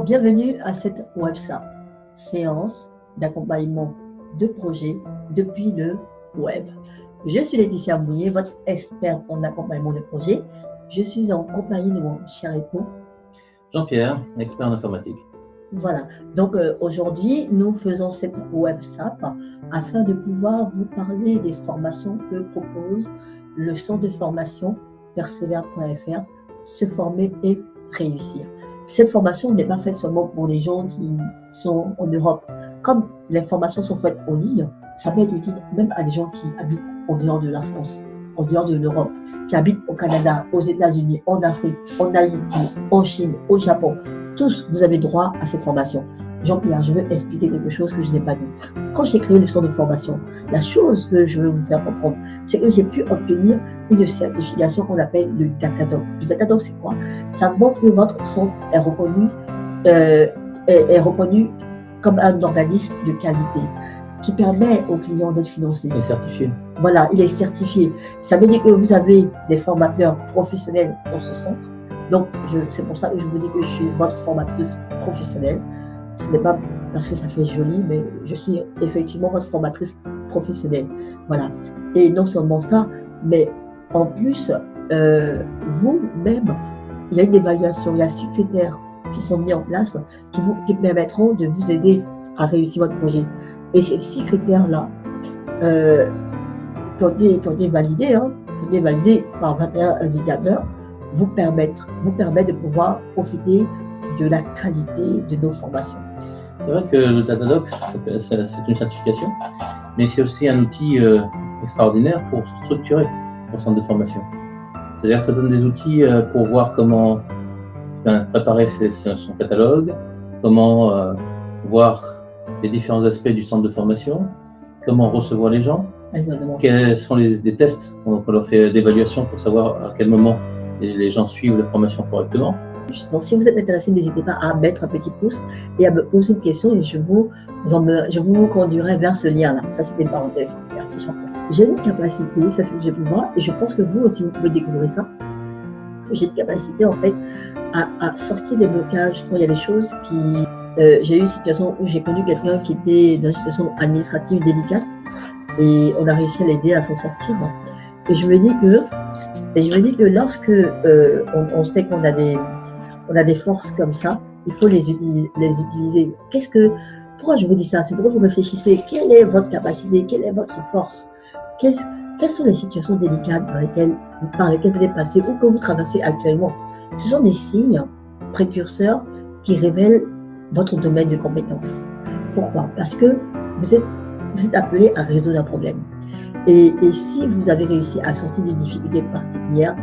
bienvenue à cette WebSap, séance d'accompagnement de projets depuis le web. Je suis Laetitia Bouillet, votre experte en accompagnement de projets. Je suis en compagnie de mon cher époux Jean-Pierre, expert en informatique. Voilà, donc aujourd'hui, nous faisons cette WebSap afin de pouvoir vous parler des formations que propose le centre de formation persévère.fr, se former et réussir. Cette formation n'est pas faite seulement pour des gens qui sont en Europe. Comme les formations sont faites en ligne, ça peut être utile même à des gens qui habitent en dehors de la France, en dehors de l'Europe, qui habitent au Canada, aux États-Unis, en Afrique, en Haïti, en Chine, au Japon. Tous, vous avez droit à cette formation. Jean-Pierre, je veux expliquer quelque chose que je n'ai pas dit. Quand j'ai créé le centre de formation, la chose que je veux vous faire comprendre, c'est que j'ai pu obtenir une certification qu'on appelle le Datadog. Le Datadog, c'est quoi? Ça montre que votre centre est reconnu comme un organisme de qualité qui permet aux clients d'être financés. Il est certifié. Voilà, il est certifié. Ça veut dire que vous avez des formateurs professionnels dans ce centre. Donc, c'est pour ça que je vous dis que je suis votre formatrice professionnelle. Ce n'est pas parce que ça fait joli, mais je suis effectivement votre formatrice professionnelle. Voilà. Et non seulement ça, mais en plus, vous-même, il y a une évaluation, il y a 6 critères qui sont mis en place qui permettront de vous aider à réussir votre projet. Et ces 6 critères-là, qui ont été validés par 21 indicateurs, vous permettent de pouvoir profiter de la qualité de nos formations. C'est vrai que le Datadog, c'est une certification, mais c'est aussi un outil extraordinaire pour structurer son centre de formation. C'est-à-dire que ça donne des outils pour voir comment préparer son catalogue, comment voir les différents aspects du centre de formation, comment recevoir les gens, Exactement. quels sont les tests qu'on leur fait d'évaluation pour savoir à quel moment les gens suivent la formation correctement. Donc, si vous êtes intéressé, n'hésitez pas à mettre un petit pouce et à me poser une question et je vous conduirai vers ce lien-là. Ça, c'était une parenthèse. Merci, Jean-Pierre. J'ai une capacité, ça c'est ce que j'ai pu voir, et je pense que vous aussi, vous pouvez découvrir ça. J'ai une capacité, en fait, à sortir des blocages quand il y a des choses qui... j'ai eu une situation où j'ai connu quelqu'un qui était dans une situation administrative délicate et on a réussi à l'aider à s'en sortir. Et je me dis que lorsque on sait qu'on a des forces comme ça, il faut les utiliser. Pourquoi je vous dis ça? C'est pourquoi vous réfléchissez. Quelle est votre capacité? Quelle est votre force? Quelles sont les situations délicates par lesquelles vous êtes passé ou que vous traversez actuellement? Ce sont des signes précurseurs qui révèlent votre domaine de compétence. Pourquoi? Parce que vous êtes appelé à résoudre un problème. Et si vous avez réussi à sortir d'une difficulté particulière,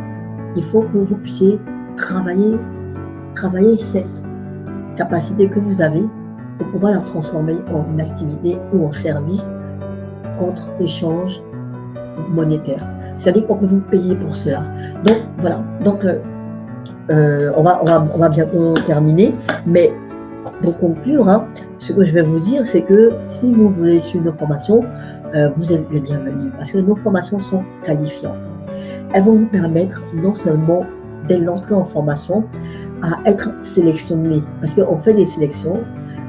il faut que vous puissiez travailler cette capacité que vous avez pour pouvoir la transformer en une activité ou en service contre échange monétaire. C'est-à-dire qu'on peut vous payer pour cela. Donc voilà. Donc on va bientôt terminer, mais pour conclure, ce que je vais vous dire, c'est que si vous voulez suivre nos formations, vous êtes les bienvenus parce que nos formations sont qualifiantes. Elles vont vous permettre non seulement dès l'entrée en formation à être sélectionné, parce qu'on fait des sélections,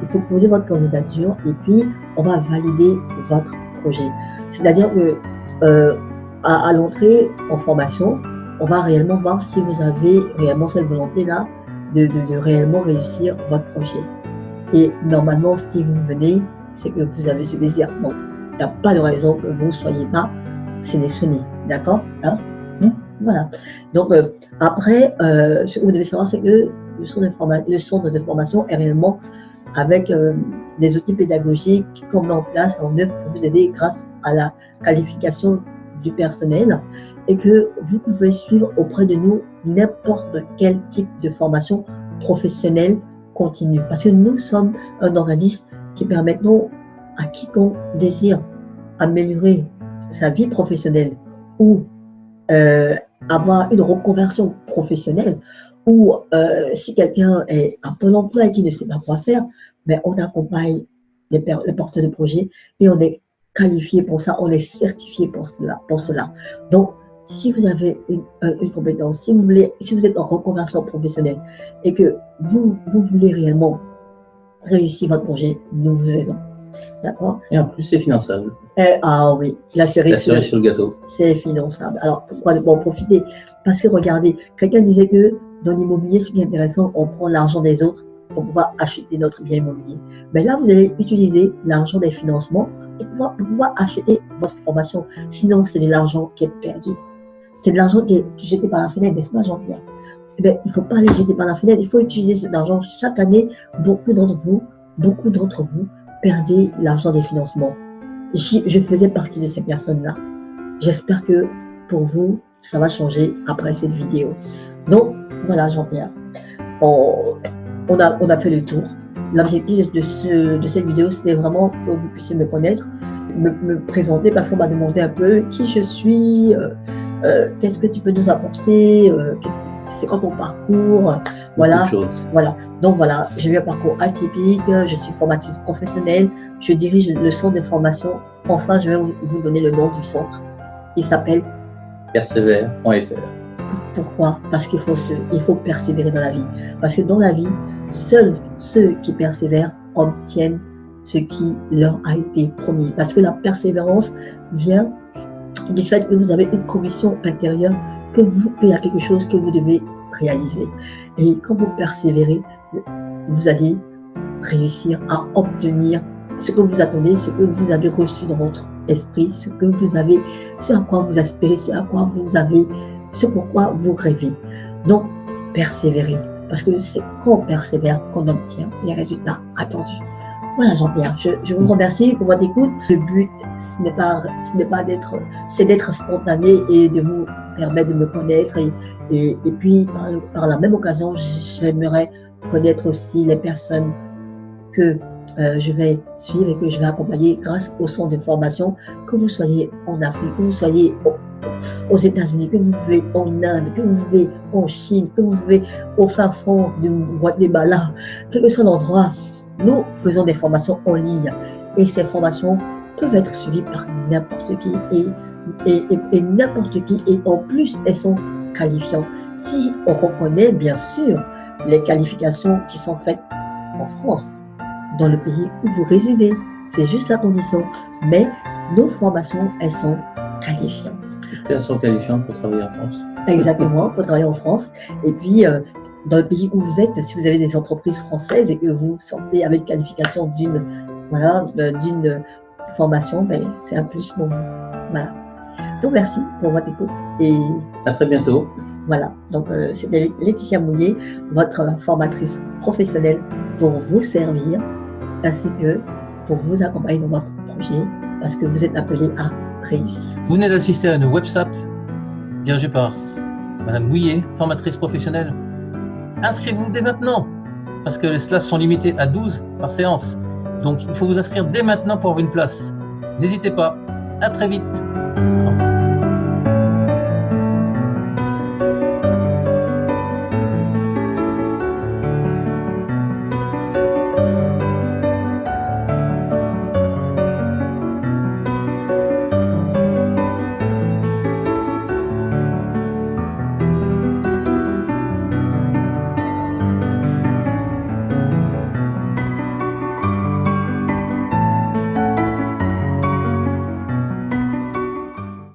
il faut poser votre candidature et puis on va valider votre projet. C'est-à-dire que à l'entrée en formation, on va réellement voir si vous avez réellement cette volonté-là de réellement réussir votre projet. Et normalement, si vous venez, c'est que vous avez ce désir. Donc, il n'y a pas de raison que vous ne soyez pas sélectionné. D'accord, hein? Voilà. Donc, après, ce que vous devez savoir, c'est que le centre de formation est réellement avec des outils pédagogiques qu'on met en place en œuvre pour vous aider grâce à la qualification du personnel et que vous pouvez suivre auprès de nous n'importe quel type de formation professionnelle continue. Parce que nous sommes un organisme qui permettons à quiconque désire améliorer sa vie professionnelle ou avoir une reconversion professionnelle ou si quelqu'un est à Pôle emploi et qui ne sait pas quoi faire, mais on accompagne les porteurs de projets et on est qualifié pour ça, on est certifié pour cela. Donc, si vous avez une compétence, si vous êtes en reconversion professionnelle et que vous voulez réellement réussir votre projet, nous vous aidons. D'accord? Et en plus, c'est finançable. Ah oui, la cerise sur le gâteau. C'est finançable. Alors, pourquoi en profiter? Parce que regardez, quelqu'un disait que dans l'immobilier, ce qui est intéressant, on prend l'argent des autres pour pouvoir acheter notre bien immobilier. Mais là, vous allez utiliser l'argent des financements pour pouvoir acheter votre formation. Sinon, c'est de l'argent qui est perdu. C'est de l'argent qui est jeté par la fenêtre, n'est-ce pas, Jean-Pierre? Eh bien, il ne faut pas le jeter par la fenêtre, il faut utiliser cet argent. Chaque année, beaucoup d'entre vous perdez l'argent des financements. Je faisais partie de ces personnes-là. J'espère que pour vous, ça va changer après cette vidéo. Donc, voilà, Jean-Pierre. On a fait le tour. L'objectif de cette vidéo, c'était vraiment que vous puissiez me connaître, me présenter, parce qu'on m'a demandé un peu qui je suis, qu'est-ce que tu peux nous apporter, c'est quoi ton parcours, voilà. Donc voilà, j'ai eu un parcours atypique, je suis formatrice professionnelle, je dirige le centre de formation. Enfin, je vais vous donner le nom du centre. Il s'appelle Persevère.fr. Pourquoi? Parce qu'il faut persévérer dans la vie. Parce que dans la vie, seuls ceux qui persévèrent obtiennent ce qui leur a été promis. Parce que la persévérance vient du fait que vous avez une conviction intérieure qu'il y a quelque chose que vous devez réaliser. Et quand vous persévérez, vous allez réussir à obtenir ce que vous attendez, ce que vous avez reçu dans votre esprit, ce à quoi vous aspirez, ce pourquoi vous rêvez. Donc, persévérez. Parce que c'est quand on persévère qu'on obtient les résultats attendus. Voilà, Jean-Pierre, je vous remercie pour votre écoute. Le but, c'est d'être spontané et de vous permettre de me connaître. Et puis, par la même occasion, j'aimerais connaître aussi les personnes que je vais suivre et que je vais accompagner grâce au centre de formation, que vous soyez en Afrique, que vous soyez aux États-Unis, que vous vivez en Inde, que vous vivez en Chine, que vous vivez au fin fond du Guatemala, quel que soit l'endroit. Nous faisons des formations en ligne et ces formations peuvent être suivies par n'importe qui et n'importe qui, et en plus elles sont qualifiantes. Si on reconnaît bien sûr les qualifications qui sont faites en France, dans le pays où vous résidez, c'est juste la condition, mais nos formations, elles sont qualifiantes. Elles sont qualifiantes pour travailler en France. Exactement, pour travailler en France. Et puis, dans le pays où vous êtes, si vous avez des entreprises françaises et que vous sortez avec qualification d'une formation, ben, c'est un plus pour vous. Voilà. Donc, merci pour votre écoute. Et à très bientôt. Voilà. Donc, c'était Laetitia Mouillet, votre formatrice professionnelle pour vous servir, ainsi que pour vous accompagner dans votre projet, parce que vous êtes appelé à réussir. Vous venez d'assister à une WebSap dirigée par Madame Mouillet, formatrice professionnelle. Inscrivez-vous dès maintenant, parce que les classes sont limitées à 12 par séance. Donc, il faut vous inscrire dès maintenant pour avoir une place. N'hésitez pas. À très vite. Au revoir.